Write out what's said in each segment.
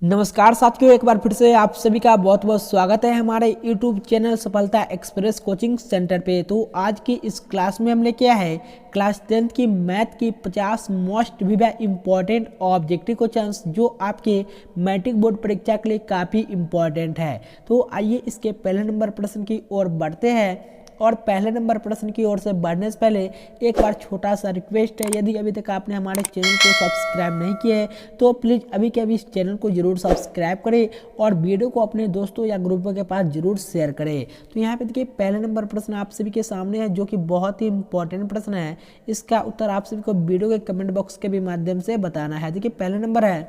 नमस्कार साथियों, एक बार फिर से आप सभी का बहुत बहुत स्वागत है हमारे YouTube channel Safalta express coaching centre पे। तो आज की इस क्लास में हमने क्या है, क्लास 10th की मैथ की 50 मोस्ट विवा इम्पॉर्टेंट ऑब्जेक्टिव क्वेश्चंस जो आपके मैट्रिक बोर्ड परीक्षा के लिए काफ़ी इम्पॉर्टेंट है। तो आइए इसके पहले नंबर प्रश्न की ओर बढ़ते हैं। और पहले नंबर प्रश्न की ओर से बढ़ने से पहले एक बार छोटा सा रिक्वेस्ट है, यदि अभी तक आपने हमारे चैनल को सब्सक्राइब नहीं किया है तो प्लीज़ अभी के अभी इस चैनल को जरूर सब्सक्राइब करें और वीडियो को अपने दोस्तों या ग्रुपों के पास जरूर शेयर करें। तो यहाँ पे देखिए पहले नंबर प्रश्न आप सभी के सामने है जो कि बहुत ही इंपॉर्टेंट प्रश्न है। इसका उत्तर आप सभी को वीडियो के कमेंट बॉक्स के भी माध्यम से बताना है। देखिए पहले नंबर है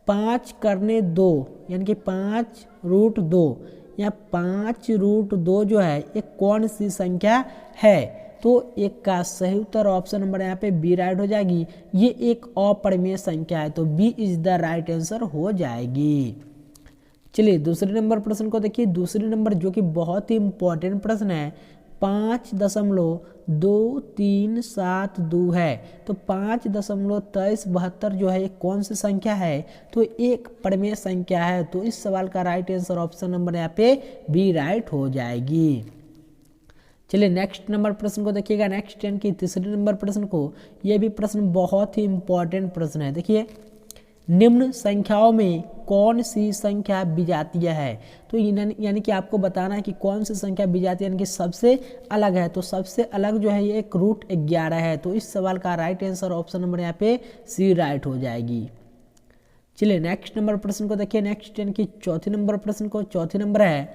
5 करने 2 यानी कि 5√2 या 5√2 जो है ये कौन सी संख्या है। तो एक का सही उत्तर ऑप्शन नंबर यहाँ पे बी राइट हो जाएगी। ये एक अपरिमेय संख्या है तो B is the right answer हो जाएगी। चलिए दूसरे नंबर प्रश्न को देखिए। दूसरे नंबर जो कि बहुत ही इंपॉर्टेंट प्रश्न है 5.2372 है। तो 5.2372 जो है ये कौन सी संख्या है, तो एक परिमेय संख्या है। तो इस सवाल का राइट आंसर ऑप्शन नंबर यहाँ पे बी राइट हो जाएगी। चलिए नेक्स्ट नंबर प्रश्न को देखिएगा। नेक्स्ट यानी कि तीसरे नंबर प्रश्न को, ये भी प्रश्न बहुत ही इंपॉर्टेंट प्रश्न है। देखिए निम्न संख्याओं में कौन सी संख्या विजातीय है। तो यानी कि आपको बताना है कि कौन सी संख्या विजातीय यानी कि सबसे अलग है। तो सबसे अलग जो है ये एक √11 है। तो इस सवाल का राइट आंसर ऑप्शन नंबर यहाँ पे सी राइट हो जाएगी। चलिए नेक्स्ट नंबर प्रश्न को देखिए। नेक्स्ट यानी कि चौथे नंबर प्रश्न को, चौथे नंबर है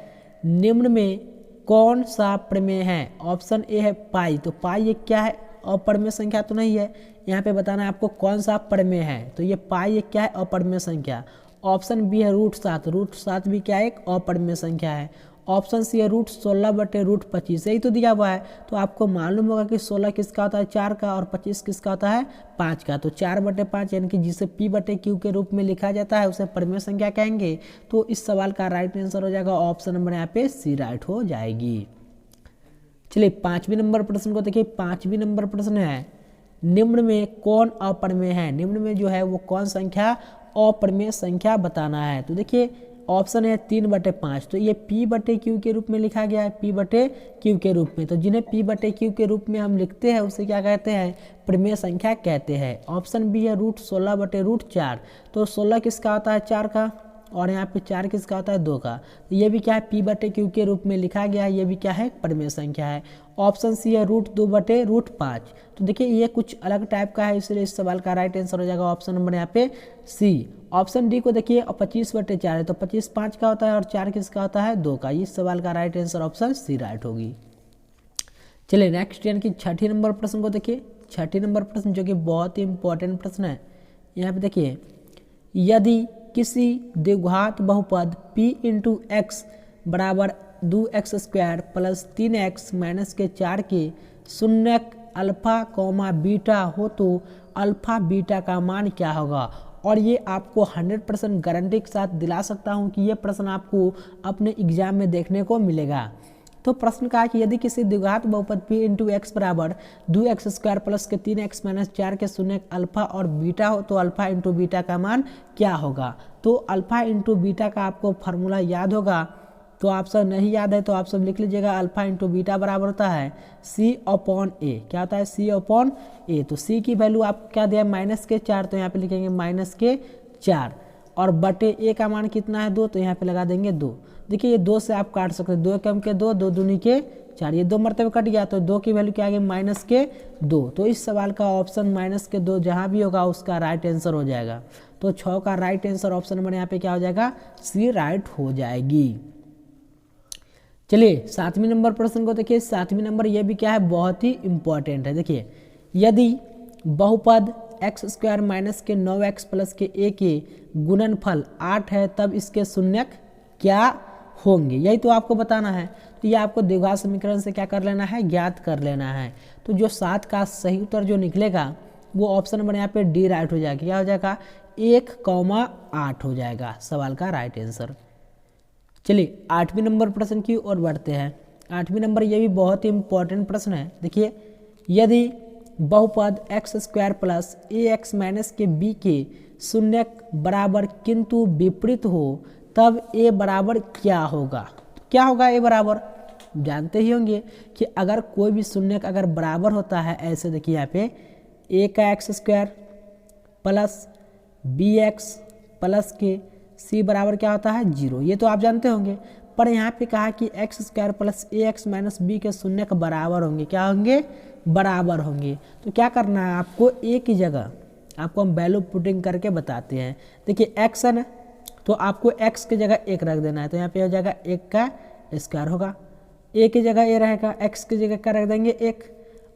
निम्न में कौन सा प्रमेय है। ऑप्शन ए है पाई। तो पाई ये क्या है, अपरिमेय संख्या तो नहीं है। यहाँ पे बताना है आपको कौन सा प्रमेय है। तो ये पाई ये क्या है, अपरिमेय संख्या। ऑप्शन बी है √7। √7 भी क्या है, एक अपरिमेय संख्या है। ऑप्शन सी है √16/√25, यही तो दिया हुआ है। तो आपको मालूम होगा कि 16 किसका होता है, 4 का, और 25 किसका होता है, 5 का। तो 4/5 यानी कि जिसे P/Q के रूप में लिखा जाता है उसे परिमेय संख्या कहेंगे। तो इस सवाल का राइट आंसर हो जाएगा ऑप्शन नंबर यहाँ पे सी राइट हो जाएगी। चलिए पांचवी नंबर प्रश्न को देखिए। पांचवी नंबर प्रश्न है निम्न में कौन अपरिमेय है। निम्न में जो है वो कौन संख्या अपरिमेय संख्या बताना है। तो देखिए ऑप्शन है 3/5। तो ये P/Q के रूप में लिखा गया है, P/Q के रूप में। तो जिन्हें P/Q के रूप में हम लिखते हैं उसे क्या कहते हैं, परिमेय संख्या कहते हैं। ऑप्शन बी है √16/√4। तो 16 किसका होता है, 4 का, और यहाँ पे 4 किसका होता है, 2 का। तो ये भी क्या है, P/Q के रूप में लिखा गया है। ये भी क्या है, परिमेय संख्या है। ऑप्शन सी है √2/√5। तो देखिए ये कुछ अलग टाइप का है, इसलिए इस सवाल का राइट आंसर हो जाएगा ऑप्शन नंबर यहाँ पे सी। ऑप्शन डी को देखिए 25/4 है। तो 25 5 का होता है और 4 किसका होता है, 2 का। इस सवाल का right answer option C right होगी। चलिए नेक्स्ट यानी कि छठी नंबर प्रश्न को देखिए। छठी नंबर प्रश्न जो कि बहुत ही इंपॉर्टेंट प्रश्न है। यहाँ पे देखिए यदि किसी द्विघात बहुपद p × x बराबर 2x² + 3x - 4 के शून्यक अल्फा कॉमा बीटा हो तो अल्फा बीटा का मान क्या होगा। और ये आपको 100% गारंटी के साथ दिला सकता हूँ कि ये प्रश्न आपको अपने एग्जाम में देखने को मिलेगा। तो प्रश्न कहा कि यदि किसी द्विघात बहुपद p × x बराबर 2x² + 3x - 4 के शून्यक अल्फा और बीटा हो तो अल्फा × बीटा का मान क्या होगा। तो अल्फा × बीटा का आपको फार्मूला याद होगा। तो आप सब नहीं याद है तो आप सब लिख लीजिएगा। अल्फा × बीटा बराबर होता है C/A। क्या होता है, C/A। तो C की वैल्यू आप क्या दिया, -4। तो यहाँ पे लिखेंगे -4 और बटे A का मान कितना है, 2। तो यहाँ पे लगा देंगे 2। देखिए ये 2 से आप काट सकते हैं, 2 कम के 2, 2 दूनी के 4, ये 2 मरतबे कट गया। तो 2 की वैल्यू क्या आ गई, -2। तो इस सवाल का ऑप्शन -2 जहाँ भी होगा उसका राइट आंसर हो जाएगा। तो 6 का राइट आंसर ऑप्शन नंबर यहाँ पे क्या हो जाएगा, सी राइट हो जाएगी। चलिए सातवीं नंबर प्रश्न को देखिए। सातवीं नंबर ये भी क्या है, बहुत ही इंपॉर्टेंट है। देखिए यदि बहुपद x² - के 9x + के a के गुणनफल 8 है तब इसके शून्यक क्या होंगे, यही तो आपको बताना है। तो ये आपको द्विघात समीकरण से क्या कर लेना है, ज्ञात कर लेना है। तो जो 7 का सही उत्तर जो निकलेगा वो ऑप्शन नंबर यहाँ पे डी राइट हो जाएगा। क्या हो जाएगा, 1,8 हो जाएगा सवाल का राइट आंसर। चलिए आठवीं नंबर प्रश्न की ओर बढ़ते हैं। आठवीं नंबर ये भी बहुत ही इंपॉर्टेंट प्रश्न है। देखिए यदि बहुपद x² + ax - के b के शून्य बराबर किंतु विपरीत हो तब a बराबर क्या होगा। क्या होगा a बराबर, जानते ही होंगे कि अगर कोई भी शून्य अगर बराबर होता है ऐसे, देखिए यहाँ पे a का x square plus b x plus के c बराबर क्या होता है 0, ये तो आप जानते होंगे। पर यहाँ पे कहा कि एक्स स्क्वायर प्लस ए एक्स माइनस बी के शून्य के बराबर होंगे, क्या होंगे, बराबर होंगे। तो क्या करना है आपको, ए की जगह आपको हम वैल्यू पुटिंग करके बताते हैं। देखिए एक्स है ना, तो आपको एक्स की जगह एक रख देना है, तो यहाँ पे हो जाएगा एक का स्क्वायर होगा, ए की जगह ए रहेगा, एक्स की जगह क्या रख देंगे एक,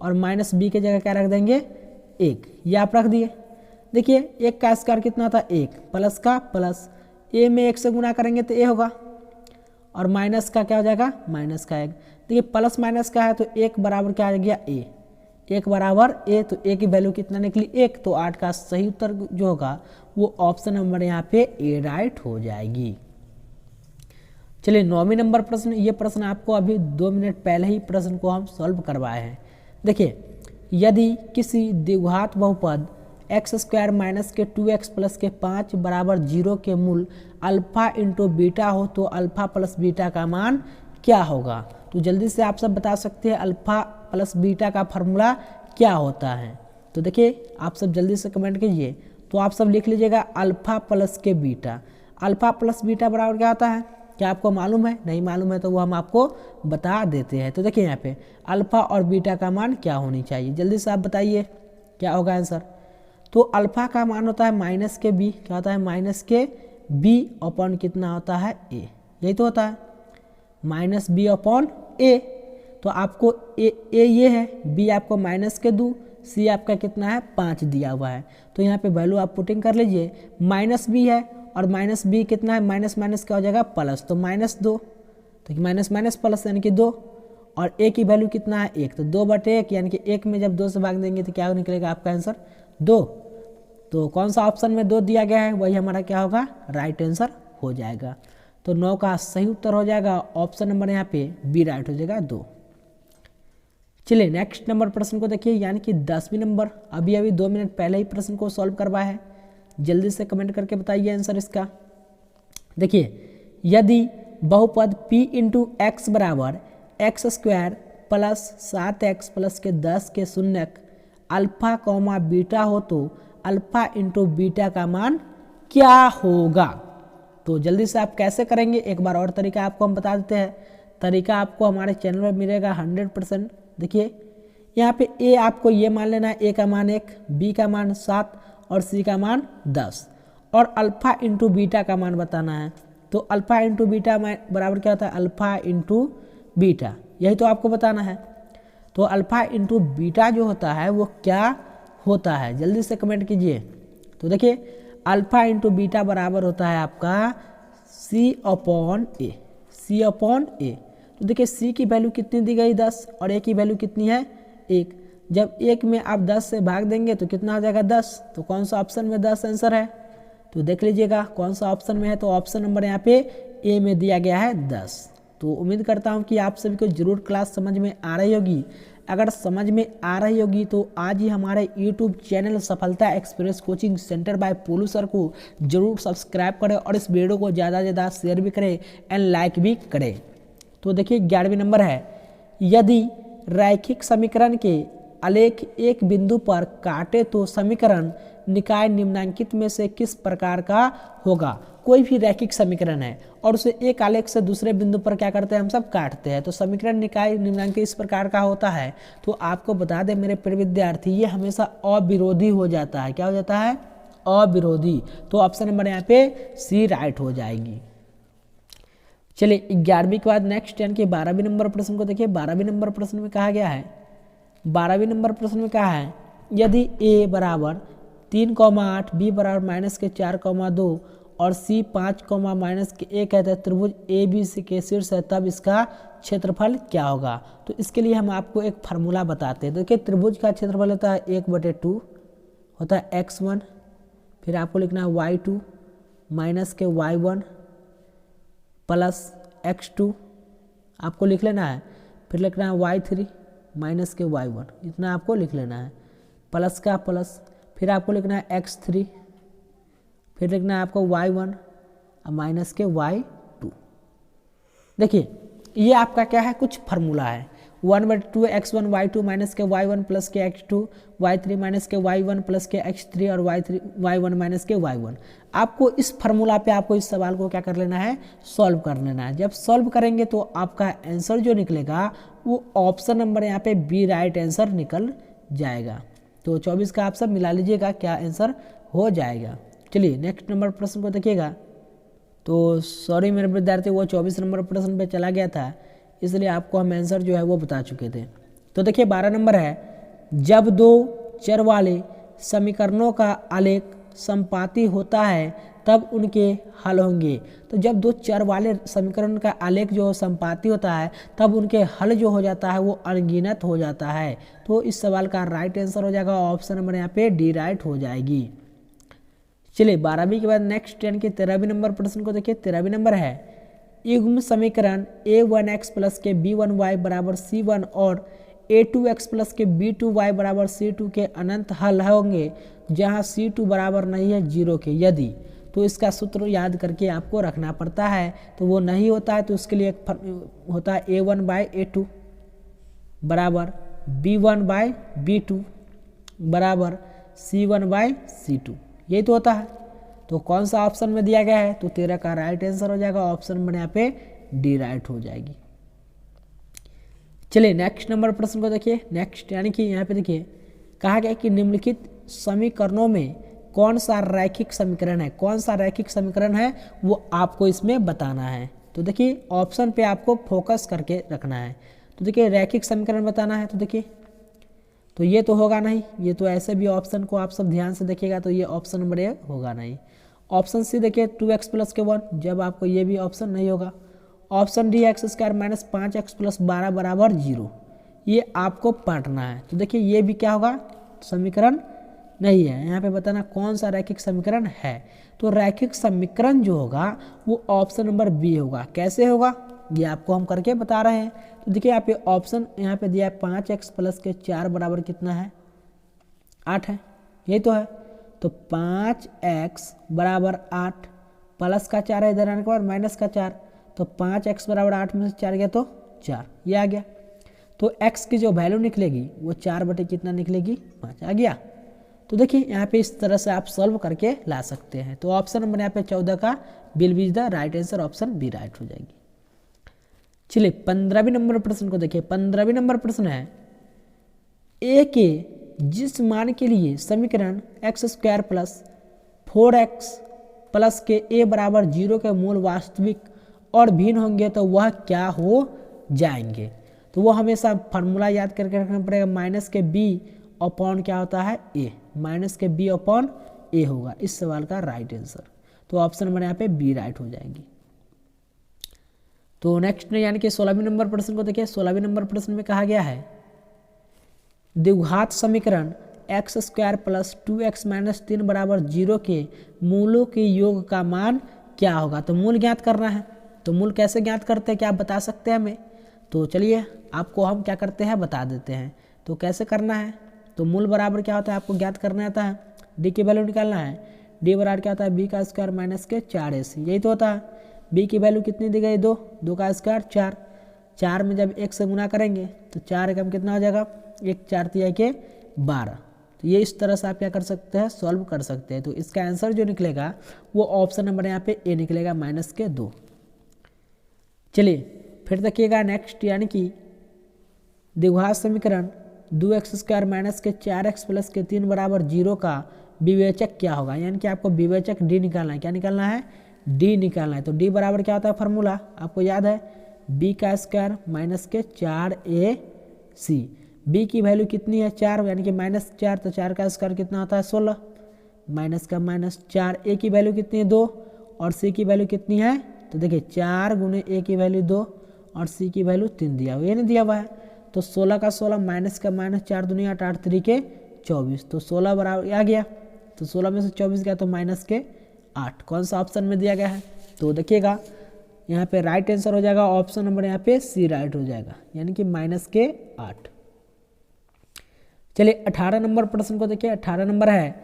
और माइनस बी की जगह क्या रख देंगे एक, ये आप रख दिए। देखिए एक का स्क्वायर कितना था एक, प्लस का प्लस, ए में एक से गुना करेंगे तो ए होगा, और माइनस का क्या हो जाएगा माइनस का एक। देखिए प्लस माइनस का है तो एक बराबर क्या आ गया ए, एक बराबर ए, तो ए की वैल्यू कितना निकली एक, तो 8 का सही उत्तर जो होगा वो ऑप्शन नंबर यहाँ पे ए राइट हो जाएगी। चलिए 9वें नंबर प्रश्न, ये प्रश्न आपको अभी 2 मिनट पहले ही प्रश्न को हम सॉल्व करवाए हैं। देखिए यदि किसी द्विघात बहुपद एक्स स्क्वायर माइनस के 2x प्लस के 5 बराबर 0 के मूल अल्फा इंटू बीटा हो तो अल्फा प्लस बीटा का मान क्या होगा। तो जल्दी से आप सब बता सकते हैं अल्फा प्लस बीटा का फार्मूला क्या होता है। तो देखिए आप सब जल्दी से कमेंट कीजिए, तो आप सब लिख लीजिएगा अल्फा प्लस के बीटा। अल्फा प्लस बीटा बराबर क्या होता है, क्या आपको मालूम है, नहीं मालूम है तो वो हम आपको बता देते हैं। तो देखिए यहाँ पे अल्फा और बीटा का मान क्या होनी चाहिए, जल्दी से आप बताइए क्या होगा आंसर। तो अल्फा का मान होता है माइनस के बी, क्या होता है माइनस के बी अपॉन कितना होता है ए, यही तो होता है माइनस बी अपॉन ए। तो आपको ए ये है, बी आपको माइनस के 2, सी आपका कितना है 5 दिया हुआ है। तो यहाँ पे वैल्यू आप पुटिंग कर लीजिए, माइनस बी है और माइनस बी कितना है, माइनस माइनस क्या हो जाएगा प्लस, तो -2, तो माइनस माइनस प्लस यानी कि 2, और ए की वैल्यू कितना है 1, तो 2/1 यानी कि 1 में जब 2 से भाग देंगे तो क्या निकलेगा आपका आंसर 2। तो कौन सा ऑप्शन में 2 दिया गया है वही हमारा क्या होगा राइट आंसर हो जाएगा। तो 9 का सही उत्तर हो जाएगा ऑप्शन नंबर यहाँ पे बी राइट हो जाएगा 2। चलिए नेक्स्ट नंबर प्रश्न को देखिए, यानी कि 10वीं नंबर, अभी 2 मिनट पहले ही प्रश्न को सॉल्व करवाया है, जल्दी से कमेंट करके बताइए आंसर इसका। देखिए यदि बहुपद p इंटू एक्स बराबर x square plus 7x plus के 10 के शून्य अल्फा कॉमा बीटा हो तो अल्फा इंटू बीटा का मान क्या होगा। तो जल्दी से आप कैसे करेंगे, एक बार और तरीका आपको हम बता देते हैं। तरीका आपको हमारे चैनल पर मिलेगा 100%। देखिए यहाँ पे ए आपको ये मान लेना है, ए का मान 1, बी का मान 7 और सी का मान 10, और अल्फा इंटू बीटा का मान बताना है। तो अल्फा इंटू बीटा बराबर क्या होता है अल्फा इंटू बीटा, यही तो आपको बताना है। तो अल्फा इंटू बीटा जो होता है वो क्या होता है, जल्दी से कमेंट कीजिए। तो देखिए अल्फा इंटू बीटा बराबर होता है आपका सी अपॉन ए, सी अपॉन ए। तो देखिए सी की वैल्यू कितनी दी गई 10 और ए की वैल्यू कितनी है 1, जब 1 में आप 10 से भाग देंगे तो कितना हो जाएगा 10, तो कौन सा ऑप्शन में 10 आंसर है, तो देख लीजिएगा कौन सा ऑप्शन में है। तो ऑप्शन नंबर यहाँ पे ए में दिया गया है 10। तो उम्मीद करता हूँ कि आप सभी को जरूर क्लास समझ में आ रही होगी। अगर समझ में आ रही होगी तो आज ही हमारे YouTube channel Safalta express coaching centre by Polu sir को जरूर सब्सक्राइब करें और इस वीडियो को ज़्यादा से ज़्यादा शेयर भी करें एंड लाइक भी करें। तो देखिए 11वें नंबर है, यदि रैखिक समीकरण के आलेख एक बिंदु पर काटे तो समीकरण निकाय निम्नांकित में से किस प्रकार का होगा। कोई भी रैखिक समीकरण है और उसे एक आलेख से दूसरे बिंदु पर क्या करते हैं हम सब काटते हैं, तो समीकरण निकाय निम्नांकित इस प्रकार का होता है। तो आपको बता दें मेरे प्रिय विद्यार्थी, ये हमेशा अविरोधी हो जाता है, क्या हो जाता है अविरोधी। तो ऑप्शन नंबर यहाँ पे सी राइट हो जाएगी। चलिए 11वीं के बाद नेक्स्ट यानी कि 12वीं नंबर प्रश्न को देखिए। 12वीं नंबर प्रश्न में कहा गया है, 12वीं नंबर प्रश्न में कहा है यदि a बराबर 3,8, b बराबर -4,2 और c 5,-1 है तो त्रिभुज ए बी सी के शीर्ष है, तब इसका क्षेत्रफल क्या होगा। तो इसके लिए हम आपको एक फार्मूला बताते हैं। देखिए त्रिभुज का क्षेत्रफल होता है 1/2 होता है x1, फिर आपको लिखना है y2 -y1 प्लस x2 आपको लिख लेना है, फिर लिखना है y3 -y1, इतना आपको लिख लेना है, प्लस का प्लस, फिर आपको लिखना है x3 फिर लिखना है आपको y1 और माइनस के y2। देखिए ये आपका क्या है, कुछ फार्मूला है, 1/2 x1 y2 माइनस के y1 प्लस के x2 y3 माइनस के y1 प्लस के x3 और y1 माइनस के y1। आपको इस फार्मूला पे आपको इस सवाल को क्या कर लेना है, सॉल्व कर लेना है। जब सॉल्व करेंगे तो आपका आंसर जो निकलेगा वो ऑप्शन नंबर यहाँ पे बी राइट आंसर निकल जाएगा। तो 24 का आप सब मिला लीजिएगा, क्या आंसर हो जाएगा। चलिए नेक्स्ट नंबर प्रश्न को देखिएगा। तो सॉरी मेरे विद्यार्थी, वो 24 नंबर प्रश्न पे चला गया था, इसलिए आपको हम आंसर जो है वो बता चुके थे। तो देखिए 12 नंबर है, जब दो चर वाले समीकरणों का आलेख संपाती होता है तब उनके हल होंगे। तो जब दो चर वाले समीकरण का आलेख जो संपाती होता है तब उनके हल जो हो जाता है वो अनगिनत हो जाता है। तो इस सवाल का राइट आंसर हो जाएगा ऑप्शन नंबर यहाँ पे डी राइट हो जाएगी। चलिए 12वीं के बाद नेक्स्ट यानी कि 13वीं नंबर प्रश्न को देखिए। 13वीं नंबर है, युग्म समीकरण a1x प्लस के b1y बराबर c1 और a2x प्लस के b2y बराबर c2 के अनंत हल होंगे जहां c2 बराबर नहीं है 0 के। यदि तो इसका सूत्र याद करके आपको रखना पड़ता है, तो वो नहीं होता है तो उसके लिए एक होता है a1/a2 बराबर b1/b2 बराबर c1/c2, यही तो होता है। तो कौन सा ऑप्शन में दिया गया है, तो 13 का राइट आंसर हो जाएगा ऑप्शन नंबर यहाँ पे डी राइट हो जाएगी। चलिए नेक्स्ट नंबर प्रश्न को देखिए। नेक्स्ट यानी कि यहाँ पे देखिए कहा गया कि निम्नलिखित समीकरणों में कौन सा रैखिक समीकरण है, कौन सा रैखिक समीकरण है वो आपको इसमें बताना है। तो देखिए ऑप्शन पे आपको फोकस करके रखना है। तो देखिए रैखिक समीकरण बताना है, तो देखिए तो ये तो होगा नहीं, ये तो ऐसे भी ऑप्शन को आप सब ध्यान से देखिएगा तो ये ऑप्शन नंबर ए होगा नहीं। ऑप्शन सी देखिए 2x प्लस के 1, जब आपको ये भी ऑप्शन नहीं होगा। Option D x² minus 5x plus 12 बराबर 0, ये आपको पढ़ना है। तो देखिए ये भी क्या होगा, समीकरण नहीं है। यहाँ पे बताना कौन सा रैखिक समीकरण है। तो रैखिक समीकरण जो होगा वो ऑप्शन नंबर बी होगा। कैसे होगा ये आपको हम करके बता रहे हैं। तो देखिए आप ये ऑप्शन यहाँ पे दिया है 5x प्लस के 4 बराबर कितना है, 8 है, यही तो है। तो 5x बराबर 8 प्लस का 4 है, इधर आने के बाद माइनस का 4, तो 5x बराबर 8 में से 4 गया तो 4, ये आ गया। तो x की जो वैल्यू निकलेगी वो 4 बटे कितना निकलेगी, 5 आ गया। तो देखिए यहाँ पे इस तरह से आप सॉल्व करके ला सकते हैं। तो ऑप्शन नंबर यहाँ पे 14 का will be the right answer, option B right हो जाएगी। चलिए 15वीं नंबर प्रश्न को देखिए। 15वीं नंबर प्रश्न है, ए के जिस मान के लिए समीकरण x² प्लस 4x प्लस के a बराबर 0 के मूल वास्तविक और भिन्न होंगे तो वह क्या हो जाएंगे। तो वो हमेशा फार्मूला याद करके रखना पड़ेगा, माइनस के b अपॉन क्या होता है a, माइनस के b अपॉन a होगा इस सवाल का राइट आंसर। तो ऑप्शन नंबर यहाँ पे बी राइट हो जाएगी। तो नेक्स्ट में यानी कि 16वीं नंबर प्रश्न को देखिए। 16वीं नंबर प्रश्न में कहा गया है, द्विघात समीकरण x² प्लस 2x माइनस 3 बराबर 0 के मूलों के योग का मान क्या होगा। तो मूल ज्ञात करना है। तो मूल कैसे ज्ञात करते हैं, क्या आप बता सकते हैं हमें। तो चलिए आपको हम क्या करते हैं बता देते हैं। तो कैसे करना है, तो मूल बराबर क्या होता है आपको ज्ञात करना आता है, डी की वैल्यू निकालना है। डी बराबर क्या होता है b का स्क्वायर माइनस के 4ac, यही तो होता है। b की वैल्यू कितनी दी गई, 2, 2 का स्क्वायर 4, 4 में जब 1 से गुना करेंगे तो 4 एकम कितना हो जाएगा, 1 4 तिया के 12। तो ये इस तरह से आप क्या कर सकते हैं, सॉल्व कर सकते हैं। तो इसका आंसर जो निकलेगा वो ऑप्शन नंबर यहाँ पे ए निकलेगा, माइनस के 2। चलिए फिर देखिएगा नेक्स्ट, यानी कि द्विघात समीकरण 2x² माइनस के 4x प्लस के 3 बराबर 0 का विवेचक क्या होगा। यानी कि आपको विवेचक डी निकालना है। क्या निकालना है, डी निकालना है। तो डी बराबर क्या होता है, फार्मूला आपको याद है, b का स्क्वायर माइनस के 4ac। b की वैल्यू कितनी है, 4, यानी कि -4, तो 4 का स्क्वायर कितना होता है 16, माइनस का -4। a की वैल्यू कितनी है 2 और c की वैल्यू कितनी है, तो देखिए 4 गुने a की वैल्यू 2 और c की वैल्यू 3 दिया हुआ, ये नहीं दिया हुआ है। तो 16 का 16 माइनस का -4 दुनिया 8, 8 3 के 24, तो 16 बराबर आ गया। तो 16 में से 24 गया तो माइनस के 8, कौन सा ऑप्शन में दिया गया है। तो देखिएगा यहाँ पे राइट आंसर हो जाएगा ऑप्शन नंबर यहाँ पे सी राइट हो जाएगा, यानी कि माइनस के 8। चलिए 18 नंबर प्रश्न को देखिए। 18 नंबर है,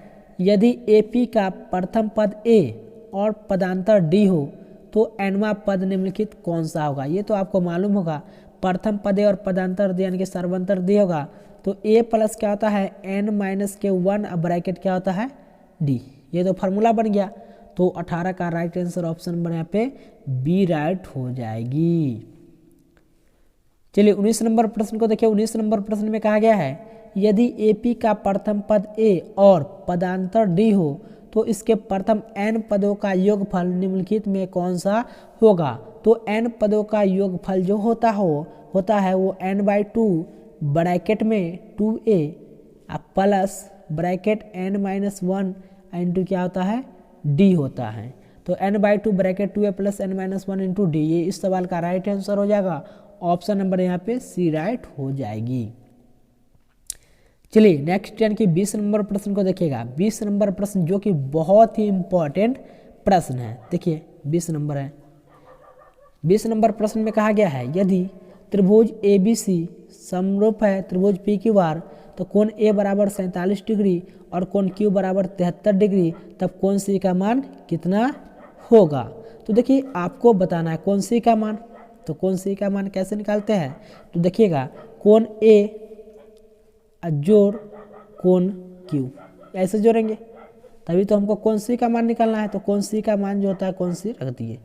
यदि AP का प्रथम पद A और पदांतर D हो तो nवां पद निम्नलिखित कौन सा होगा। ये तो आपको मालूम होगा, प्रथम पद A और पदांतर D यानी कि सर्वांतर D होगा तो A प्लस क्या होता है n माइनस के 1 ब्रैकेट क्या होता है D। ये तो फार्मूला बन गया। तो 18 का राइट आंसर ऑप्शन नंबर यहाँ पे बी राइट हो जाएगी। चलिए 19 नंबर प्रश्न को देखिए। 19 नंबर प्रश्न में कहा गया है यदि AP का प्रथम पद A और पदांतर D हो तो इसके प्रथम n पदों का योगफल निम्नलिखित में कौन सा होगा। तो n पदों का योगफल जो होता है वो n/2 ब्रैकेट में 2a plus bracket n-1 into क्या होता है d होता है। तो n/2 bracket 2a plus n-1 into d, ये इस सवाल का राइट आंसर हो जाएगा। ऑप्शन नंबर यहाँ पे सी राइट हो जाएगी। चलिए नेक्स्ट यानी कि 20 नंबर प्रश्न को देखिएगा। 20 नंबर प्रश्न जो कि बहुत ही इंपॉर्टेंट प्रश्न है। देखिए 20 नंबर है। 20 नंबर प्रश्न में कहा गया है यदि त्रिभुज ABC समरूप है त्रिभुज PQR तो कोण A बराबर 47 डिग्री और कोण Q बराबर 73 डिग्री, तब कोण C का मान कितना होगा। तो देखिए आपको बताना है कोण C का मान। तो कोण C का मान कैसे निकालते हैं, तो देखिएगा कोण A जोड़ कोण Q ऐसे जोड़ेंगे तभी तो हमको कोण C का मान निकालना है। तो कोण C का मान जो होता है कोण C रख दिए।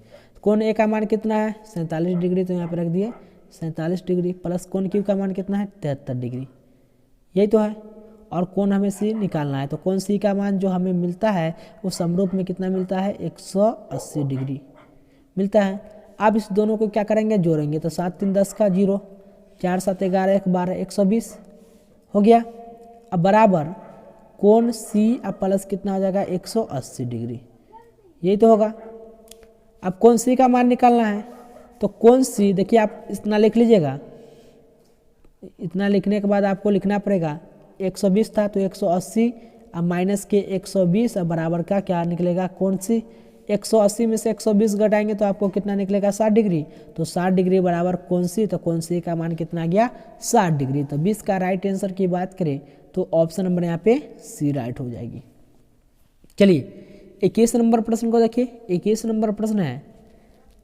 कोण A का मान कितना है 47 डिग्री, तो यहाँ पे रख दिए 47 डिग्री प्लस कोण Q का मान कितना है 73 डिग्री, यही तो है। और कोण हमें C निकालना है। तो कोण C का मान जो हमें मिलता है वो समरूप में कितना मिलता है 180 डिग्री मिलता है। अब इस दोनों को क्या करेंगे जोड़ेंगे। तो 7 3 10 का 0, 4 7 11 1 12 120 हो गया। अब बराबर कोण C अब प्लस कितना हो जाएगा 180 डिग्री, यही तो होगा। अब कोण C का मान निकालना है। तो कोण C देखिए आप इतना लिख लीजिएगा। इतना लिखने के बाद आपको लिखना पड़ेगा 120 था तो 180 अब माइनस के 120 अब बराबर का क्या निकलेगा कोण C। 180 में से 120 घटाएंगे तो आपको कितना निकलेगा 60 डिग्री। तो 60 डिग्री बराबर कोण C, तो कोण C का मान कितना गया 60 डिग्री। तो 20 का राइट आंसर की बात करें तो ऑप्शन नंबर यहाँ पे सी राइट हो जाएगी। चलिए 21 नंबर प्रश्न को देखिए। 21 नंबर प्रश्न है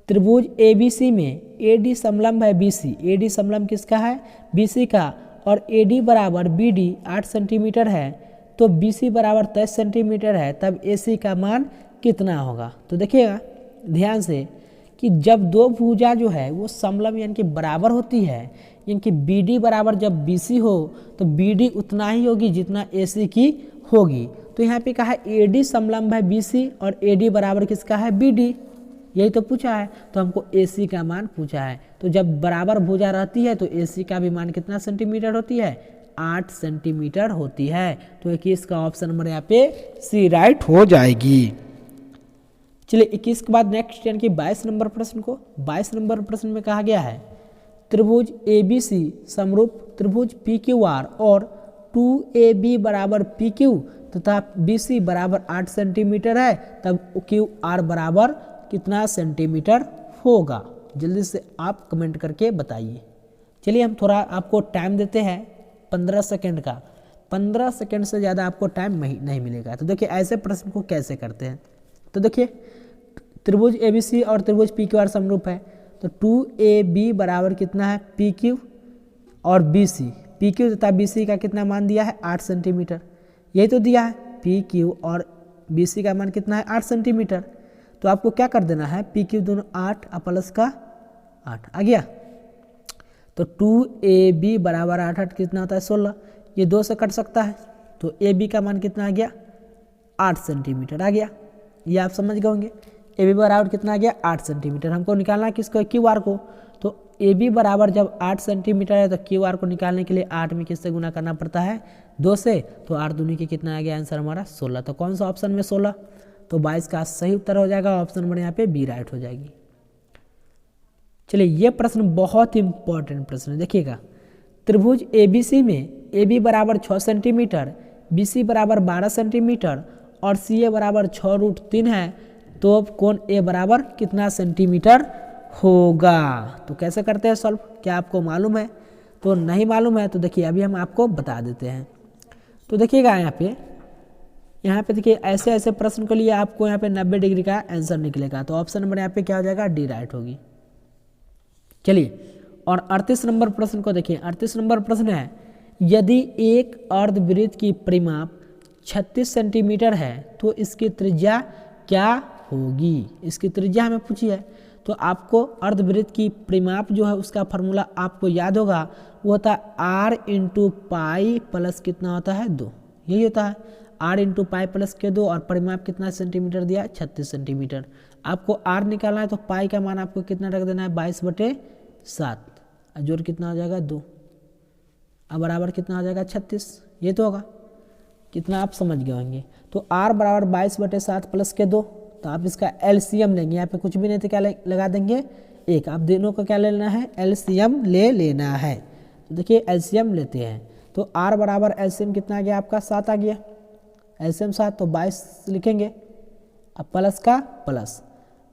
त्रिभुज ABC में AD समलंब है BC। AD समलंब किसका है BC का, और AD बराबर BD 8 सेंटीमीटर है तो BC बराबर 23 सेंटीमीटर है, तब AC का मान कितना होगा। तो देखिएगा ध्यान से कि जब दो भुजा जो है वो समलंब यानी कि बराबर होती है, यानी कि BD बराबर जब BC हो तो BD उतना ही होगी जितना AC की होगी। तो यहाँ पे कहा है AD समलंब है BC और AD बराबर किसका है BD, यही तो पूछा है। तो हमको AC का मान पूछा है। तो जब बराबर भुजा रहती है तो AC का भी मान कितना सेंटीमीटर होती है 8 सेंटीमीटर होती है। तो 21 का ऑप्शन नंबर यहाँ पे सी राइट हो जाएगी। चलिए 21 के बाद नेक्स्ट यानी कि 22 नंबर प्रश्न को। 22 नंबर प्रश्न में कहा गया है त्रिभुज ABC समरूप त्रिभुज PQR और 2AB बराबर PQ तथा BC बराबर 8 सेंटीमीटर है, तब QR बराबर कितना सेंटीमीटर होगा। जल्दी से आप कमेंट करके बताइए। चलिए हम थोड़ा आपको टाइम देते हैं 15 सेकेंड का। 15 सेकेंड से ज़्यादा आपको टाइम नहीं मिलेगा। तो देखिए ऐसे प्रश्न को कैसे करते हैं। तो देखिए त्रिभुज ABC और त्रिभुज PQR समरूप है तो 2AB बराबर कितना है PQ और BC। PQ तथा BC का कितना मान दिया है 8 सेंटीमीटर, यही तो दिया है। PQ और BC का मान कितना है 8 सेंटीमीटर। तो आपको क्या कर देना है PQ दोनों 8 प्लस का 8 आ गया। तो 2AB बराबर 8 8 कितना होता है 16, ये 2 से कट सकता है। तो AB का मान कितना आ गया 8 सेंटीमीटर आ गया। ये आप समझ गए होंगे। AB बराबर कितना आ गया 8 सेंटीमीटर। हमको निकालना है किसको QR को। तो AB बराबर जब 8 सेंटीमीटर है तो QR को निकालने के लिए 8 में किससे गुना करना पड़ता है 2 से। तो 8 दूनी के कितना आ गया आंसर हमारा 16। तो कौन सा ऑप्शन में 16। तो 22 का सही उत्तर हो जाएगा। ऑप्शन नंबर यहाँ पे बी राइट हो जाएगी। चलिए ये प्रश्न बहुत ही इंपॉर्टेंट प्रश्न है। देखिएगा त्रिभुज ABC में AB बराबर 6 सेंटीमीटर, BC बराबर 12 सेंटीमीटर और CA बराबर 6√3 है, तो अब कोण A बराबर कितना सेंटीमीटर होगा। तो कैसे करते हैं सॉल्व, क्या आपको मालूम है। तो नहीं मालूम है तो देखिए अभी हम आपको बता देते हैं। तो देखिएगा यहाँ पे यहाँ पे देखिए ऐसे ऐसे प्रश्न के लिए आपको यहाँ पे 90 डिग्री का आंसर निकलेगा। तो ऑप्शन नंबर यहाँ पे क्या हो जाएगा, डी राइट होगी। चलिए और 38 नंबर प्रश्न को देखिए। 38 नंबर प्रश्न है, यदि एक अर्धवृत्त की परिमाप 36 सेंटीमीटर है तो इसकी त्रिज्या क्या होगी। इसकी त्रिज्या हमें पूछी है। तो आपको अर्धवृत्त की परिमाप जो है उसका फॉर्मूला आपको याद होगा, वो होता है आर इंटू पाई प्लस कितना होता है 2, यही होता है आर इंटू पाई प्लस के 2। और परिमाप कितना सेंटीमीटर दिया, 36 सेंटीमीटर। आपको आर निकालना है तो पाई का मान आपको कितना रख देना है, 22/7, जोड़ कितना हो जाएगा 2, अब बराबर कितना हो जाएगा 36। ये तो होगा, कितना आप समझ गए होंगे। तो r बराबर 22/7 प्लस के 2, तो आप इसका एलसीएम लेंगे। यहाँ पे कुछ भी नहीं तो क्या लगा देंगे 1। आप दोनों का क्या ले लेना है, एलसीएम ले लेना है। तो देखिए एलसीएम लेते हैं, तो r बराबर एलसीएम कितना आ गया आपका 7 आ गया, एलसीएम 7, तो 22 लिखेंगे, अब प्लस का प्लस।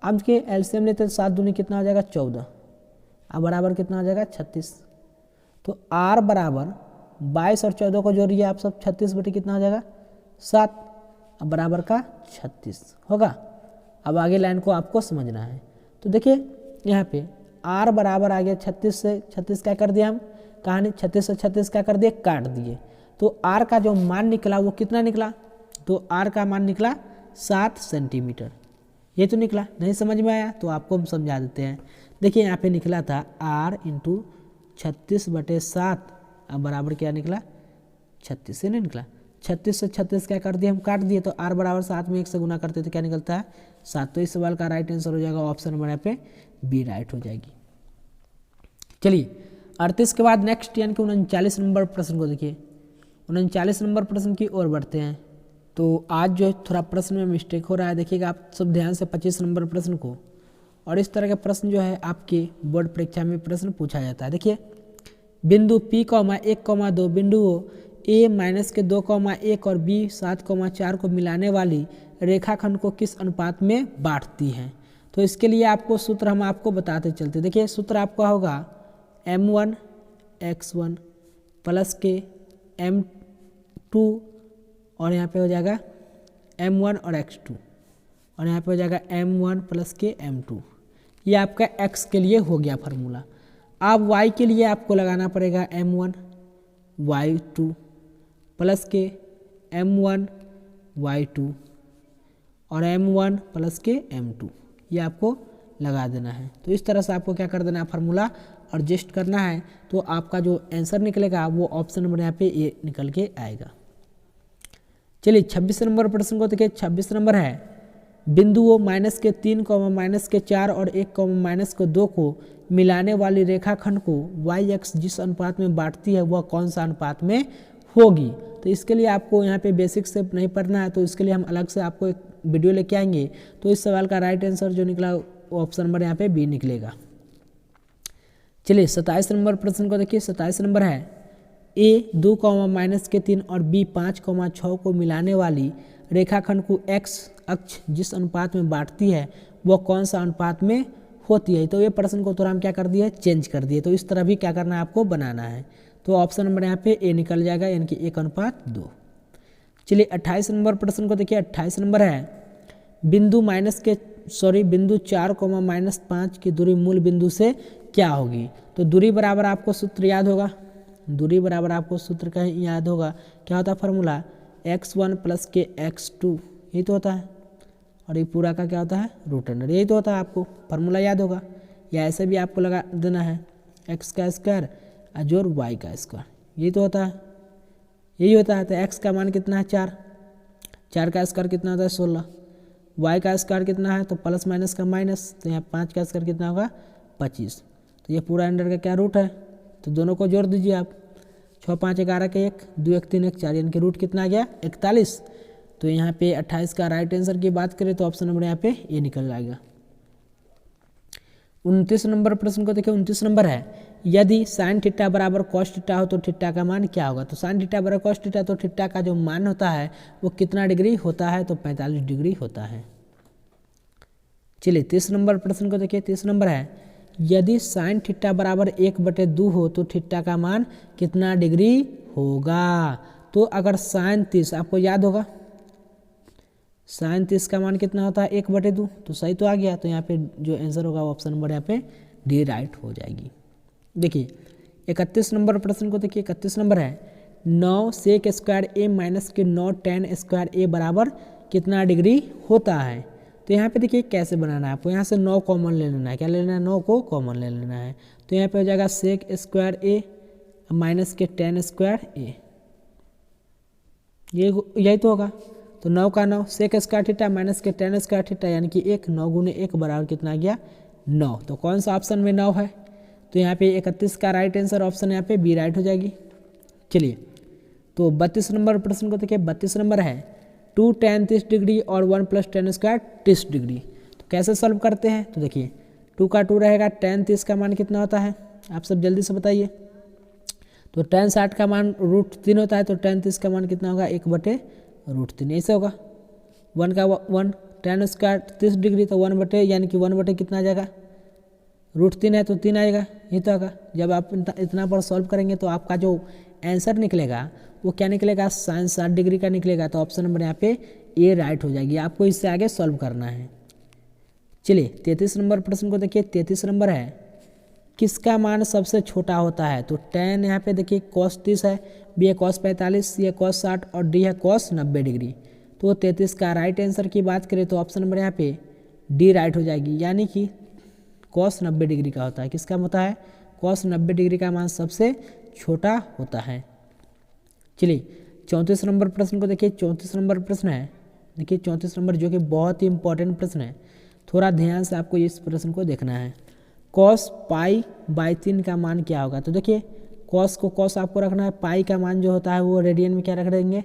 अब देखिए एलसीएम लेते हैं, 7 दूनी कितना हो जाएगा 14, अब बराबर कितना हो जाएगा 36। तो r बराबर 22 और 14 को जोड़िए आप सब, 36 बटे कितना हो जाएगा 7, अब बराबर का 36 होगा। अब आगे लाइन को आपको समझना है। तो देखिए यहाँ पे r बराबर आ गया 36 से 36 क्या कर दिया हम, कहानी 36 से 36 क्या कर दिए, काट दिए। तो r का जो मान निकला वो कितना निकला, तो r का मान निकला 7 सेंटीमीटर। ये तो निकला, नहीं समझ में आया तो आपको हम समझा देते हैं। देखिए यहाँ पे निकला था r इंटू 36/7, अब बराबर क्या निकला 36 से नहीं निकला, 36 से 36 क्या कर दिए हम, काट दिए। तो r बराबर 7 में 1 से गुना करते तो क्या निकलता है 7। तो इस सवाल का राइट आंसर हो जाएगा ऑप्शन नंबर यहाँ पे बी राइट हो जाएगी। चलिए 38 के बाद नेक्स्ट यानी कि 39 नंबर प्रश्न को देखिए। 39 नंबर प्रश्न की ओर बढ़ते हैं। तो आज जो थोड़ा प्रश्न में मिस्टेक हो रहा है, देखिएगा आप सब ध्यान से 25 नंबर प्रश्न को। और इस तरह के प्रश्न जो है आपके बोर्ड परीक्षा में प्रश्न पूछा जाता है। देखिए बिंदु P, 1, 2 बिंदुओं A -2, 1 और B 7, 4 को मिलाने वाली रेखाखंड को किस अनुपात में बांटती हैं। तो इसके लिए आपको सूत्र हम आपको बताते चलते। देखिए सूत्र आपका होगा m1 x1 प्लस के m2 और यहाँ पे हो जाएगा m1 और x2 और यहाँ पे हो जाएगा m1 प्लस के m2। ये आपका x के लिए हो गया फार्मूला। अब y के लिए आपको लगाना पड़ेगा m1 y2 प्लस के m1 y2 और m1 प्लस के m2, ये आपको लगा देना है। तो इस तरह से आपको क्या कर देना है, फार्मूला एडजस्ट करना है। तो आपका जो आंसर निकलेगा वो ऑप्शन नंबर यहाँ पे ए निकल के आएगा। चलिए 26 नंबर प्रश्न को देखिए। 26 नंबर है बिंदुओं -3, -4 और 1, -2 को मिलाने वाली रेखाखंड को y x जिस अनुपात में बांटती है वह कौन सा अनुपात में होगी। तो इसके लिए आपको यहाँ पे बेसिक से नहीं पढ़ना है, तो इसके लिए हम अलग से आपको एक वीडियो लेके आएंगे। तो इस सवाल का राइट आंसर जो निकला ऑप्शन नंबर यहाँ पे बी निकलेगा। चलिए 27 नंबर प्रश्न को देखिए। 27 नंबर है A 2, -3 और B 5, 6 को मिलाने वाली रेखाखंड को x अक्ष जिस अनुपात में बांटती है वह कौन सा अनुपात में होती है। तो ये प्रश्न को थोड़ा हम क्या कर दिए, चेंज कर दिए। तो इस तरह भी क्या करना है, आपको बनाना है। तो ऑप्शन नंबर यहाँ पे ए निकल जाएगा, यानी कि 1:2। चलिए 28 नंबर प्रश्न को देखिए। 28 नंबर है बिंदु बिंदु 4, -5 की दूरी मूल बिंदु से क्या होगी। तो दूरी बराबर आपको सूत्र याद होगा, दूरी बराबर आपको सूत्र का याद होगा, क्या होता है फार्मूला x1 प्लस के x2, यही तो होता है। और ये पूरा का क्या होता है √, यही तो होता है, आपको फार्मूला याद होगा। या ऐसे भी आपको लगा देना है x का स्क्वायर जोड़ y का स्क्वायर, यही तो होता है, यही होता है। तो x का मान कितना है 4, 4 का स्क्वायर कितना होता है 16, y का स्क्वायर कितना है तो प्लस माइनस का माइनस, तो यहाँ 5 का स्क्वायर कितना होगा 25। तो ये पूरा अंडर का क्या रूट है, तो दोनों को जोड़ दीजिए आप। 6, 5, 11 के 1, 2, 1, 3, 1, 4, यानी कि रूट कितना आ गया 41। तो यहाँ पे 28 का राइट आंसर की बात करें तो ऑप्शन नंबर यहाँ पे ये निकल जाएगा। 29 नंबर प्रश्न को देखिए। 29 नंबर है यदि साइन थीटा बराबर कॉस थीटा हो तो थीटा का मान क्या होगा। तो साइन थीटा बराबर कॉस थीटा, तो थीटा का जो मान होता है वो कितना डिग्री होता है, तो 45 डिग्री होता है। चलिए 30 नंबर प्रश्न को देखिए। 30 नंबर है यदि साइन थीटा बराबर 1/2 हो तो थीटा का मान कितना डिग्री होगा। तो अगर साइन 30 आपको याद होगा, साइन 30 का मान कितना होता है 1/2, तो सही तो आ गया। तो यहाँ पे जो आंसर होगा ऑप्शन नंबर यहाँ पे डी राइट हो जाएगी। देखिए 31 नंबर प्रश्न को देखिए, 31 नंबर है 9 सेक स्क्वायर ए माइनस के 9 tan स्क्वायर ए बराबर कितना डिग्री होता है। तो यहाँ पे देखिए कैसे बनाना है आपको, यहाँ से 9 कॉमन ले लेना है। क्या ले लेना है, 9 को कॉमन ले लेना है। तो यहाँ पे हो जाएगा सेक स्क्वायर ए माइनस के tan स्क्वायर ए, ये यही तो होगा। तो 9 का 9 सेक स्क्वायर थीटा माइनस के tan स्क्वायर थीटा यानी कि 1, 9 गुने 1 बराबर कितना आ गया 9। तो कौन सा ऑप्शन में 9 है, तो यहाँ पे 31 का राइट आंसर ऑप्शन यहाँ पे बी राइट हो जाएगी। चलिए तो 32 नंबर प्रश्न को देखिए, 32 नंबर है 2 tan 30 डिग्री और 1 + tan स्क्वायर 30 डिग्री। तो कैसे सॉल्व करते हैं, तो देखिए 2 का 2 रहेगा, tan 30 का मान कितना होता है आप सब जल्दी से बताइए। तो tan 60 का मान √3 होता है, तो tan 30 का मान कितना होगा 1/√3, ऐसे होगा। 1 का 1 tan स्क्वायर 30 डिग्री, तो 1 यानी कि 1 कितना आ जाएगा √3 है तो 3 आएगा, ये तो आएगा। जब आप इतना पर सॉल्व करेंगे तो आपका जो आंसर निकलेगा वो क्या निकलेगा, साइन 60 डिग्री का निकलेगा। तो ऑप्शन नंबर यहाँ पे ए राइट हो जाएगी, आपको इससे आगे सॉल्व करना है। चलिए 33 नंबर प्रश्न को देखिए, 33 नंबर है किसका मान सबसे छोटा होता है। तो tan यहाँ पे देखिए cos 30 है, बी है cos 45, सी है cos 60 और डी है cos 90 डिग्री। तो 33 का राइट आंसर की बात करें तो ऑप्शन नंबर यहाँ पे डी राइट हो जाएगी, यानी कि cos 90 डिग्री का होता है। किसका होता है, cos 90 डिग्री का मान सबसे छोटा होता है। चलिए 34 नंबर प्रश्न को देखिए, 34 नंबर प्रश्न है देखिए, 34 नंबर जो कि बहुत ही इंपॉर्टेंट प्रश्न है, थोड़ा ध्यान से आपको इस प्रश्न को देखना है। cos π/3 का मान क्या होगा। तो देखिए cos को cos आपको रखना है, पाई का मान जो होता है वो रेडियन में क्या रख देंगे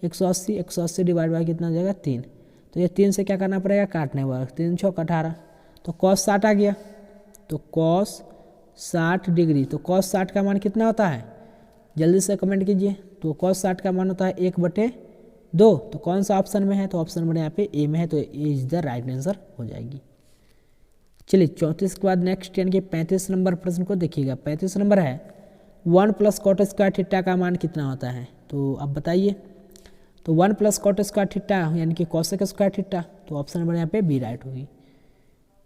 180, 180 डिवाइड बाई कितना हो जाएगा 3। तो ये 3 से क्या करना पड़ेगा, काटने वाला, 3 × 18, तो cos 60 आ गया। तो cos 60 डिग्री, तो cos 60 का मान कितना होता है जल्दी से कमेंट कीजिए। तो cos 60 का मान होता है 1/2। तो कौन सा ऑप्शन में है, तो ऑप्शन नंबर यहाँ पे ए में है, तो ए इज द राइट आंसर हो जाएगी। चलिए 34 के बाद नेक्स्ट यानी कि 35 नंबर प्रश्न को देखिएगा। 35 नंबर है 1 + cot स्क्वायर थीटा का मान कितना होता है। तो अब बताइए, तो 1 + cot स्क्वायर थीटा यानी कि cosec स्क्वायर थीटा, तो ऑप्शन नंबर यहाँ पे बी राइट होगी।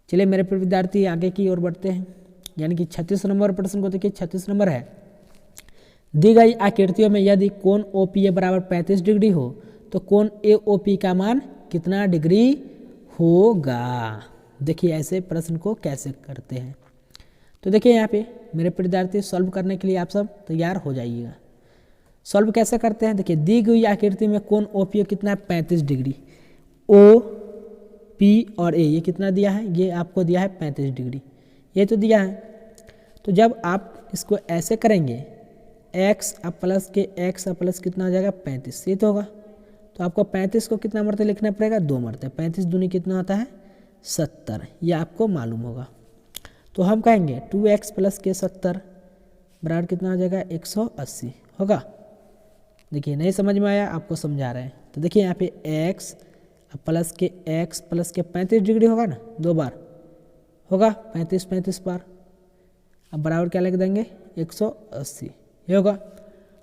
चलिए मेरे प्रिय विद्यार्थी आगे की ओर बढ़ते हैं, यानी कि 36 नंबर प्रश्न को देखिए। 36 नंबर है दी गई आकृतियों में यदि कोण OPA बराबर 35 डिग्री हो तो कोण AOP का मान कितना डिग्री होगा। देखिए ऐसे प्रश्न को कैसे करते हैं। तो देखिए यहाँ पे मेरे विद्यार्थी सॉल्व करने के लिए आप सब तैयार हो जाइएगा। सॉल्व कैसे करते हैं, देखिए दी गई आकृति में कोण OPA कितना है 35 डिग्री, OP और A ये कितना दिया है, ये आपको दिया है 35 डिग्री, ये तो दिया है। तो जब आप इसको ऐसे करेंगे x अब प्लस के x अब प्लस कितना हो जाएगा 35, ये तो होगा। तो आपको 35 को कितना मरते लिखना पड़ेगा 2 मरते, 35 दूनी कितना होता है 70, ये आपको मालूम होगा। तो हम कहेंगे 2x + के 70 बराबर कितना हो जाएगा 180 होगा। देखिए नहीं समझ में आया, आपको समझा रहे हैं। तो देखिए यहाँ पे x प्लस के x प्लस के 35 डिग्री होगा ना, 2 बार होगा 35 35 बार, अब बराबर क्या लिख देंगे 180, ये होगा।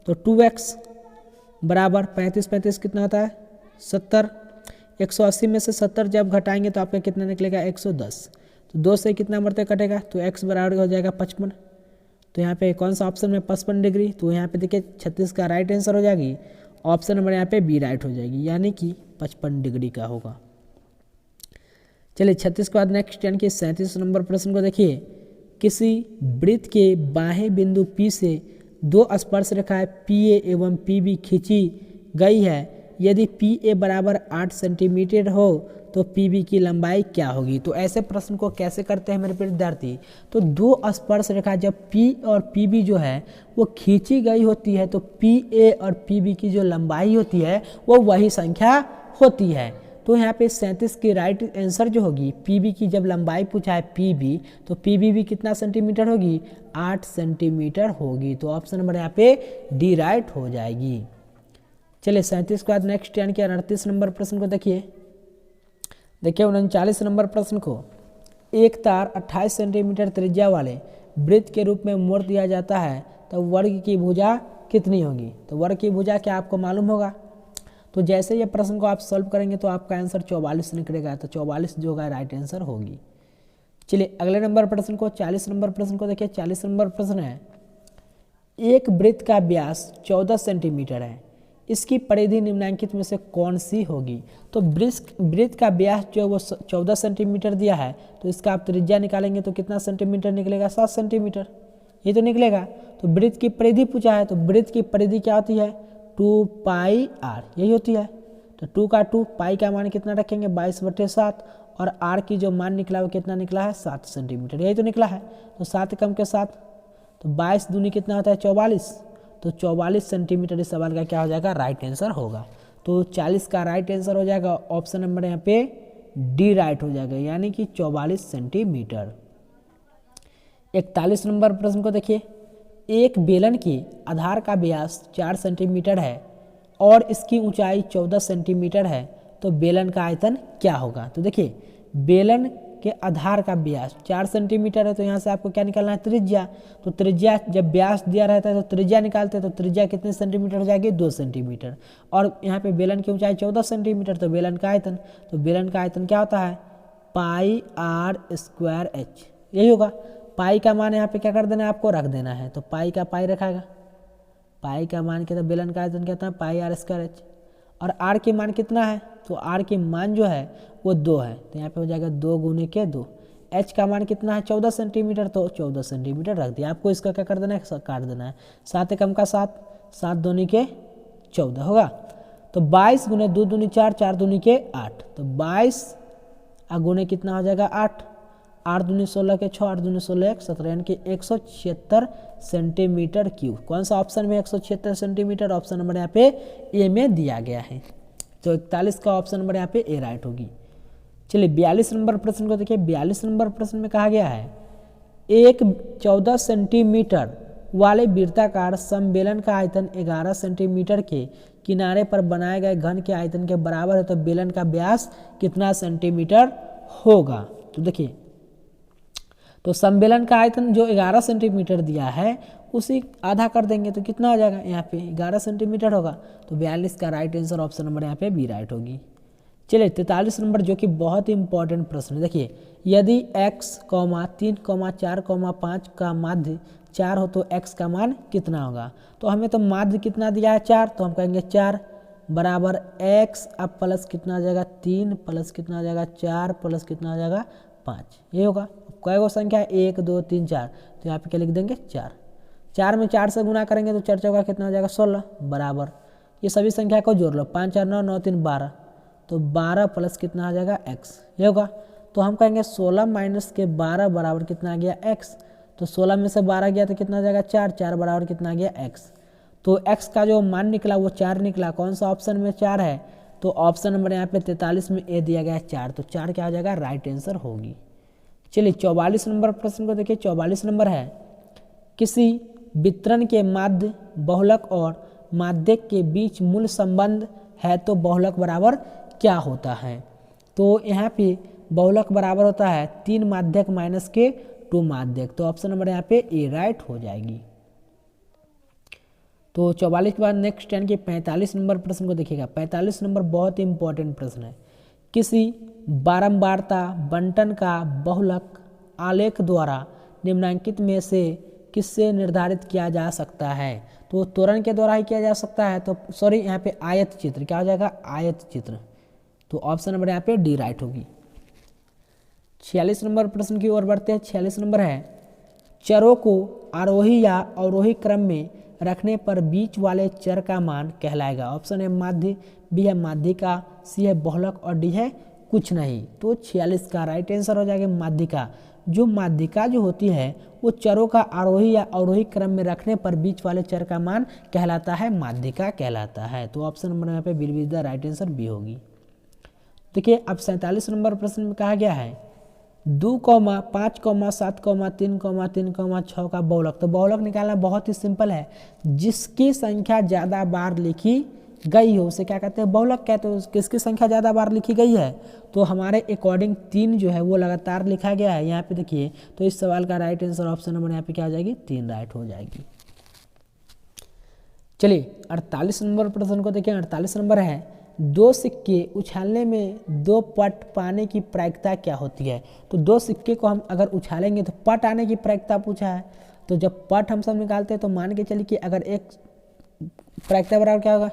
तो 2x बराबर 35 35 कितना होता है 70, 180 में से 70 जब घटाएंगे तो आपका कितना निकलेगा 110। तो 2 से कितना मरते कटेगा, तो x बराबर हो जाएगा 55। तो यहाँ पे कौन सा ऑप्शन में 55 डिग्री, तो यहाँ पे देखिए 36 का राइट आंसर हो जाएगी, ऑप्शन नंबर यहाँ पे बी राइट हो जाएगी, यानी कि 55 डिग्री का होगा। चलिए 36 के बाद नेक्स्ट यानी कि 37 नंबर प्रश्न को देखिए। किसी वृत्त के बाह्य बिंदु P से 2 स्पर्श रेखाएं PA एवं PB खींची गई है। यदि PA बराबर 8 सेंटीमीटर हो तो PB की लंबाई क्या होगी। तो ऐसे प्रश्न को कैसे करते हैं मेरे विद्यार्थी, तो 2 स्पर्श रेखा जब P और PB जो है वो खींची गई होती है तो PA और PB की जो लंबाई होती है वो वही संख्या होती है। तो यहाँ पे 37 की राइट आंसर जो होगी, PB की जब लंबाई पूछा है PB तो PB भी कितना सेंटीमीटर होगी 8 सेंटीमीटर होगी। तो ऑप्शन नंबर यहाँ पे डी राइट हो जाएगी। चलिए 37 के बाद नेक्स्ट यानी कि 38 नंबर प्रश्न को देखिए। देखिए 39 नंबर प्रश्न को, एक तार 28 सेंटीमीटर त्रिज्या वाले वृत्त के रूप में मोड़ दिया जाता है तो वर्ग की भुजा कितनी होगी। तो वर्ग की भुजा क्या आपको मालूम होगा। तो जैसे ये प्रश्न को आप सॉल्व करेंगे तो आपका आंसर 44 निकलेगा, तो 44 जो होगा राइट आंसर होगी। चलिए अगले नंबर प्रश्न को 40 नंबर प्रश्न को देखिए। 40 नंबर प्रश्न है, एक वृत्त का व्यास 14 सेंटीमीटर है, इसकी परिधि निम्नलिखित में से कौन सी होगी। तो वृत्त का व्यास जो है वो 14 सेंटीमीटर दिया है, तो इसका आप त्रिज्या निकालेंगे तो कितना सेंटीमीटर निकलेगा, 7 सेंटीमीटर, ये तो निकलेगा। तो वृत्त की परिधि पूछा है, तो वृत्त की परिधि क्या होती है, 2πr, यही होती है। तो 2 का 2, पाई का मान कितना रखेंगे 22/7, और r की जो मान निकला वो कितना निकला है 7 सेंटीमीटर, यही तो निकला है। तो 7 कम के 7, तो 22 दूनी कितना होता है 44, तो 44 सेंटीमीटर इस सवाल का क्या हो जाएगा, राइट आंसर होगा। तो 40 का राइट आंसर हो जाएगा ऑप्शन नंबर यहाँ पे डी राइट हो जाएगा, यानी कि 44 सेंटीमीटर। 41 नंबर प्रश्न को देखिए, एक बेलन के आधार का व्यास 4 सेंटीमीटर है और इसकी ऊंचाई 14 सेंटीमीटर है, तो बेलन का आयतन क्या होगा। तो देखिए बेलन के आधार का व्यास 4 सेंटीमीटर है, तो यहाँ से आपको क्या निकालना है, त्रिज्या। तो त्रिज्या जब व्यास दिया रहता है तो त्रिज्या निकालते हैं, तो त्रिज्या कितने सेंटीमीटर हो जाएगी, 2 सेंटीमीटर, और यहाँ पे बेलन की ऊंचाई 14 सेंटीमीटर, तो बेलन का आयतन, तो बेलन का आयतन क्या होता है, πr²h, यही होगा। पाई का मान यहाँ पे क्या कर देना है, आपको रख देना है, तो पाई का पाई रखागा, पाई का मान कितना, बेलन का आयतन कहता है πr²h, और r के मान कितना है, तो r के मान जो है वो 2 है, तो यहाँ पे हो जाएगा 2 × 2। h का मान कितना है 14 सेंटीमीटर, तो 14 सेंटीमीटर रख दिया। आपको इसका क्या कर देना है, काट देना है। 7 कम का 7, 7 दूनी के 14 होगा। तो 22 × 2 दूनी 4, 4 दूनी के 8, तो 22 गुने कितना हो जाएगा 8, 8 दूनी 16 के 6, 8 दूनी 16 1 17, यानी कि 176 सेंटीमीटर क्यूब। कौन सा ऑप्शन में 176 सेंटीमीटर, ऑप्शन नंबर यहाँ पे ए में दिया गया है। तो 41 का ऑप्शन नंबर यहाँ पे ए राइट होगी। चलिए 42 नंबर प्रश्न को देखिए। 42 नंबर प्रश्न में कहा गया है, एक 14 सेंटीमीटर वाले वृत्ताकार समबेलन का आयतन 11 सेंटीमीटर के किनारे पर बनाए गए घन के आयतन के बराबर है, तो बेलन का व्यास कितना सेंटीमीटर होगा। तो देखिए, तो समबेलन का आयतन जो 11 सेंटीमीटर दिया है उसी आधा कर देंगे तो कितना हो जाएगा, यहाँ पे 11 सेंटीमीटर होगा। तो 42 का राइट आंसर ऑप्शन नंबर यहाँ पे बी राइट होगी। चलिए 43 नंबर जो कि बहुत ही इंपॉर्टेंट प्रश्न है। देखिए, यदि x, 3, 4, 5 का माध्य 4 हो तो x का मान कितना होगा। तो हमें तो माध्य कितना दिया है 4, तो हम कहेंगे 4 बराबर x, अब प्लस कितना आ जाएगा 3, प्लस कितना आ जाएगा 4, प्लस कितना आ जाएगा 5, ये होगा। कई गो संख्या है 1 2 3 4, तो यहाँ पे क्या लिख देंगे 4। 4 में 4 से गुना करेंगे तो 4 चौका कितना हो जाएगा 16 बराबर, ये सभी संख्या को जोड़ लो, 5 4 9 9 3 12, तो 12 प्लस कितना आ जाएगा x, ये होगा। तो हम कहेंगे 16 माइनस के 12 बराबर कितना आ गया x, तो 16 में से 12 गया तो कितना आ जाएगा 4, 4 बराबर कितना आ गया x। तो x का जो मान निकला वो 4 निकला। कौन सा ऑप्शन में 4 है, तो ऑप्शन नंबर यहाँ पे 43 में ए दिया गया है 4, तो 4 क्या हो जाएगा राइट आंसर होगी। चलिए 44 नंबर प्रश्न को देखिए। 44 नंबर है, किसी वितरण के माध्य बहुलक और माध्यक के बीच मूल संबंध है तो बहुलक बराबर क्या होता है। तो यहाँ पे बहुलक बराबर होता है 3 माध्यक माइनस के 2 माध्यक, तो ऑप्शन नंबर यहाँ पे ए राइट हो जाएगी। तो 44 के बाद नेक्स्ट यानी कि 45 नंबर प्रश्न को देखिएगा। 45 नंबर बहुत ही इंपॉर्टेंट प्रश्न है। किसी बारंबारता बंटन का बहुलक आलेख द्वारा निम्नलिखित में से किससे निर्धारित किया जा सकता है। तो त्वरण के द्वारा ही किया जा सकता है, तो सॉरी यहाँ पे आयत चित्र क्या हो जाएगा आयत चित्र, तो ऑप्शन नंबर यहाँ पे डी राइट होगी। 46 नंबर प्रश्न की ओर बढ़ते हैं। 46 नंबर है, चरों को आरोही या अवरोही क्रम में रखने पर बीच वाले चर का मान कहलाएगा। ऑप्शन है माध्य, बी है माध्यिका, सी है बहुलक और डी है कुछ नहीं। तो 46 का राइट आंसर हो जाएगा माध्यिका। जो माध्यिका जो होती है वो चरों का आरोही या अवरोही क्रम में रखने पर बीच वाले चर का मान कहलाता है माध्यिका कहलाता है। तो ऑप्शन नंबर यहाँ पे B the right answer B होगी। देखिए अब 47 नंबर प्रश्न में कहा गया है 2, 5, 7, 3, 3, 6 का बहुलक। तो बहुलक निकालना बहुत ही सिंपल है, जिसकी संख्या ज़्यादा बार लिखी गई हो उसे क्या कहते हैं बहुलक कहते हैं। किसकी संख्या ज़्यादा बार लिखी गई है, तो हमारे अकॉर्डिंग 3 जो है वो लगातार लिखा गया है यहाँ पे देखिए। तो इस सवाल का राइट आंसर ऑप्शन नंबर यहाँ पे क्या हो जाएगी 3 राइट हो जाएगी। चलिए 48 नंबर प्रश्न को देखिए। 48 नंबर है, दो सिक्के उछालने में दो पट पाने की प्रायिकता क्या होती है। तो दो सिक्के को हम अगर उछालेंगे तो पट आने की प्रायिकता पूछा है। तो जब पट हम सब निकालते हैं तो मान के चलिए कि अगर एक प्रायिकता बराबर क्या होगा,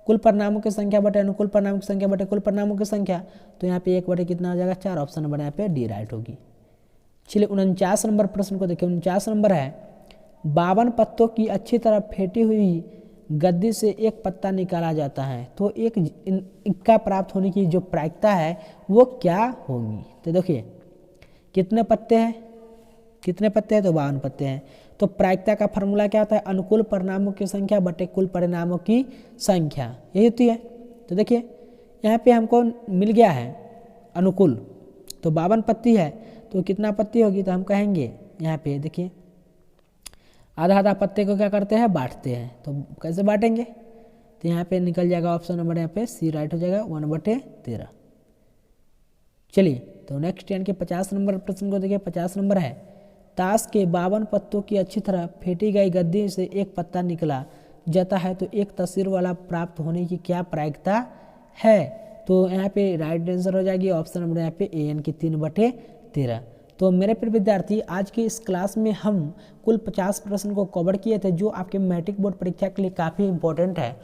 कुल परिणामों की संख्या बटे अनुकूल परिणामों की संख्या बटे कुल परिणामों की संख्या। तो यहाँ पे 1 बटे कितना हो जाएगा 4, ऑप्शन नंबर यहाँ पे डी राइट होगी। चलिए 49 नंबर प्रश्न को देखिए। 49 नंबर है 52 पत्तों की अच्छी तरह फेंटी हुई गद्दी से एक पत्ता निकाला जाता है तो एक इक्का प्राप्त होने की जो प्रायिकता है वो क्या होगी। तो देखिए कितने पत्ते हैं, तो 52 पत्ते हैं। तो प्रायिकता का फॉर्मूला क्या होता है, अनुकूल परिणामों की संख्या बटे कुल परिणामों की संख्या, यही होती है। तो देखिए यहाँ पे हमको मिल गया है अनुकूल, तो 52 पत्ती है तो कितना पत्ती होगी, तो हम कहेंगे यहाँ पे देखिए आधा आधा पत्ते को क्या करते हैं, बांटते हैं। तो कैसे बांटेंगे, तो यहाँ पे निकल जाएगा ऑप्शन नंबर यहाँ पे सी राइट हो जाएगा 1/13। चलिए तो नेक्स्ट यानी कि 50 नंबर प्रश्न को देखिए। 50 नंबर है ताश के 52 पत्तों की अच्छी तरह फेंटी गई गद्दी से एक पत्ता निकला जाता है तो एक तस्वीर वाला प्राप्त होने की क्या प्रायिकता है। तो यहाँ पे राइट आंसर हो जाएगी ऑप्शन नंबर यहाँ पे ए यानी कि 3/13। तो मेरे प्रिय विद्यार्थी आज की इस क्लास में हम कुल 50 प्रश्न को कवर किए थे जो आपके मैट्रिक बोर्ड परीक्षा के लिए काफ़ी इंपॉर्टेंट है।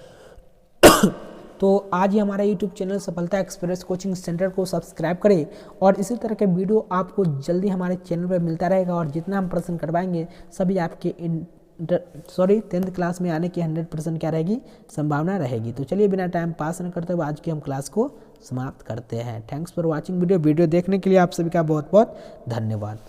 तो आज ही हमारा YouTube channel Safalta express coaching centre को सब्सक्राइब करें और इसी तरह के वीडियो आपको जल्दी हमारे चैनल पर मिलता रहेगा और जितना हम प्रश्न करवाएंगे सभी आपके 10th क्लास में आने की 100% क्या रहेगी, संभावना रहेगी। तो चलिए बिना टाइम पास न करते हुए आज की हम क्लास को समाप्त करते हैं। थैंक्स फॉर वॉचिंग वीडियो देखने के लिए आप सभी का बहुत बहुत धन्यवाद।